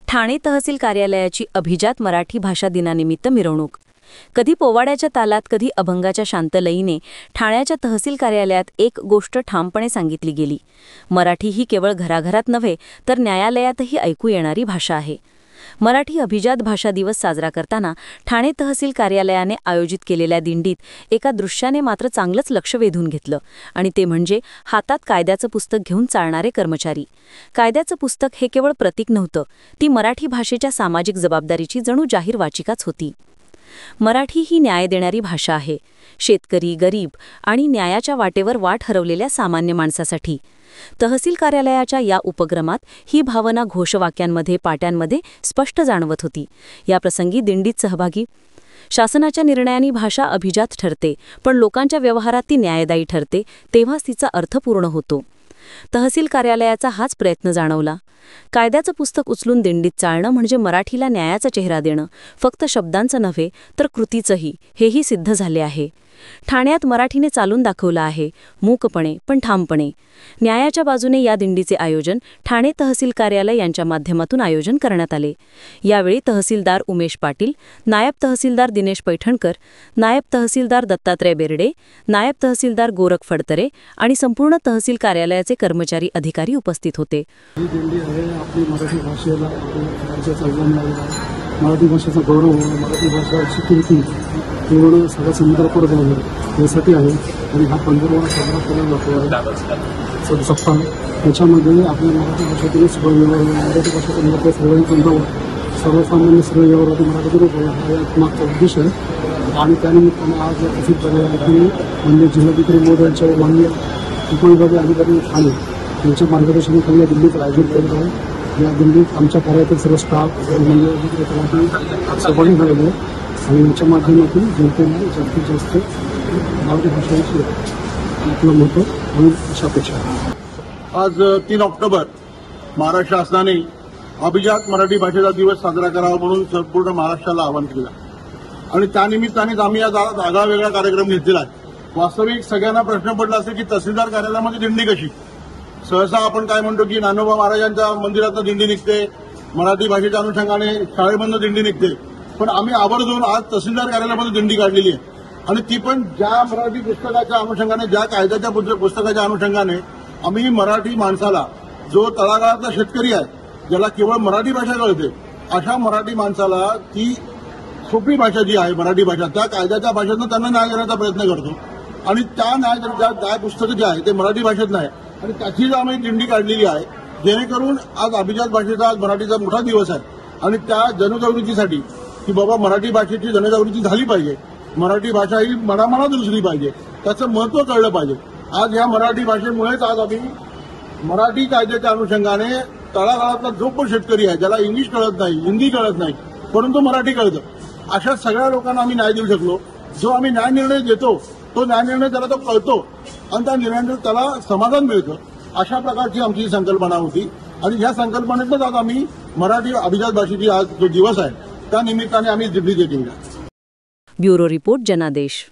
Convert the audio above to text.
ठाणे तहसील कार्यालयाची अभिजात मराठी भाषा दिनानिमित्त मिरवणूक। कधी पोवाड्याच्या तालात, कधी अभंगाच्या शांत लयीने ठाण्याच्या तहसील कार्यालयात एक गोष्ट ठामपणे सांगितली गेली। मराठी ही केवळ घराघरात नव्हे तर न्यायालयातही ऐकू येणारी भाषा आहे। मराठी अभिजात भाषा दिवस साजरा करताना ठाणे तहसील कार्यालयाने आयोजित केलेल्या दिंडीत एका दृश्याने मात्र चांगलंच लक्ष वेधून घेतलं, आणि ते म्हणजे हातात कायद्याचं पुस्तक घेऊन चालणारे कर्मचारी। कायद्याचं पुस्तक हे केवळ प्रतीक नव्हतं, ती मराठी भाषेच्या सामाजिक जबाबदारीची जणू जाहीर वाचिकाच होती। मराठी ही न्याय देणारी भाषा आहे, शेतकरी, गरीब आणि न्यायाच्या वाटेवर वाट हरवलेल्या सामान्य माणसासाठी। तहसील कार्यालयाच्या या उपक्रमात ही भावना घोषवाक्यांमध्ये, पाट्यांमध्ये स्पष्ट जाणवत होती। या प्रसंगी दिंडीत सहभागी शासनाच्या निर्णयांनी भाषा अभिजात ठरते, पण लोकांच्या व्यवहारात ती न्यायदायी ठरते, तेव्हाच तिचा अर्थ पूर्ण होतो। तहसील कार्यालयाचा हाच प्रयत्न जाणवला। कायद्याचं पुस्तक उचलून दिंडीत चालणं म्हणजे मराठीला न्यायाचा चेहरा देणं, फक्त शब्दांचं नव्हे तर कृतीचंही, हेही सिद्ध झाले आहे। ठाण्यात मराठीने चालून दाखवलं आहे, मूकपणे पण ठामपणे। न्यायाच्या बाजूने या दिंडीचे आयोजन ठाणे तहसील कार्यालय यांच्या माध्यमातून आयोजन करण्यात आले। यावेळी तहसीलदार उमेश पाटील, नायब तहसीलदार दिनेश पैठणकर, नायब तहसीलदार दत्तात्रय बेर्डे, नायब तहसीलदार गोरख फडतरे आणि संपूर्ण तहसील कार्यालयाचे कर्मचारी, अधिकारी उपस्थित होते। मराठी भाषेचा गौरव, मराठी भाषा स्वीकृती एवढं सगळं समुद्रापुढे जाणं यासाठी आहे। आणि हा 15वा साजरा केला जातो आहे सप्ताह। त्याच्यामध्ये आपल्या मराठी भाषेतील मराठी भाषेचा महत्त्व सर्वांनी समजावं, सर्वसामान्य सर्व व्यवहारात मराठी बरोबर हा एक मागचा उद्देश आहे। आणि त्यानिमित्ताने आज या तहसील कार्यालयातील म्हणजे जिल्हाधिकारी महोदयांच्या माननीय उपविभागीय अधिकारी ठाणे यांच्या मार्गदर्शनाखाली या दिल्लीचं आयोजन करत आहे। या दिल्लीत आमच्या कार्यालयातील सर्व स्टाफ म्हणजे सहभागी झालेले आहे आणि यांच्या माध्यमातून जनतेने जास्तीत जास्त मराठी भाषेची आपलं महत्त्व म्हणून अशा अपेक्षा आहे। आज 3 ऑक्टोबर महाराष्ट्र शासनाने अभिजात मराठी भाषेचा दिवस साजरा करावा म्हणून संपूर्ण महाराष्ट्राला आवाहन केलं आणि त्यानिमित्तानेच आम्ही आज आगळा वेगळा कार्यक्रम घेतलेला आहे। वास्तविक सगळ्यांना प्रश्न पडला असेल की तहसीलदार कार्यालयामध्ये दिंडी कशी। सहसा आपण काय म्हणतो की ज्ञानोबा महाराजांच्या मंदिरातनं दिंडी निघते, मराठी भाषेच्या अनुषंगाने शाळेमधनं दिंडी निघते, पण आम्ही आवर्जून आज तहसीलदार कार्यालयामध्ये दिंडी काढलेली आहे। आणि ती पण ज्या मराठी पुस्तकाच्या अनुषंगाने, ज्या कायद्याच्या पुस्तकाच्या अनुषंगाने आम्ही मराठी माणसाला, जो तळागाळातला शेतकरी आहे, ज्याला केवळ मराठी भाषा कळते, अशा मराठी माणसाला ती सोपी भाषा जी आहे मराठी भाषा, त्या कायद्याच्या भाषेतनं त्यांना न्याय देण्याचा प्रयत्न करतो। आणि त्या न्याय पुस्तकं जे आहे ते मराठी भाषेत नाही आणि त्याचीच आम्ही दिंडी काढलेली आहे, जेणेकरून आज अभिजात भाषेचा, आज मराठीचा मोठा दिवस आहे आणि त्या जनजागृतीसाठी की बाबा मराठी भाषेची जनजागृती झाली पाहिजे, मराठी भाषा ही मनामनात रुजली पाहिजे, त्याचं महत्त्व कळलं पाहिजे। आज ह्या मराठी भाषेमुळेच आज आम्ही मराठी कायद्याच्या अनुषंगाने तळागाळातला जो पण शेतकरी आहे, ज्याला इंग्लिश कळत नाही, हिंदी कळत नाही, परंतु मराठी कळतं, अशा सगळ्या लोकांना आम्ही न्याय देऊ शकलो। जो आम्ही न्याय निर्णय देतो तो न्याय निर्णय त्याला तो कळतो आणि त्या निर्णयाने त्याला समाधान मिळतं, अशा प्रकारची आमची संकल्पना होती। आणि या संकल्पनेतच आज आम्ही मराठी अभिजात भाषेची आज जो दिवस आहे त्या निमित्ताने आम्ही दिंडी केली। ब्युरो रिपोर्ट, जनादेश।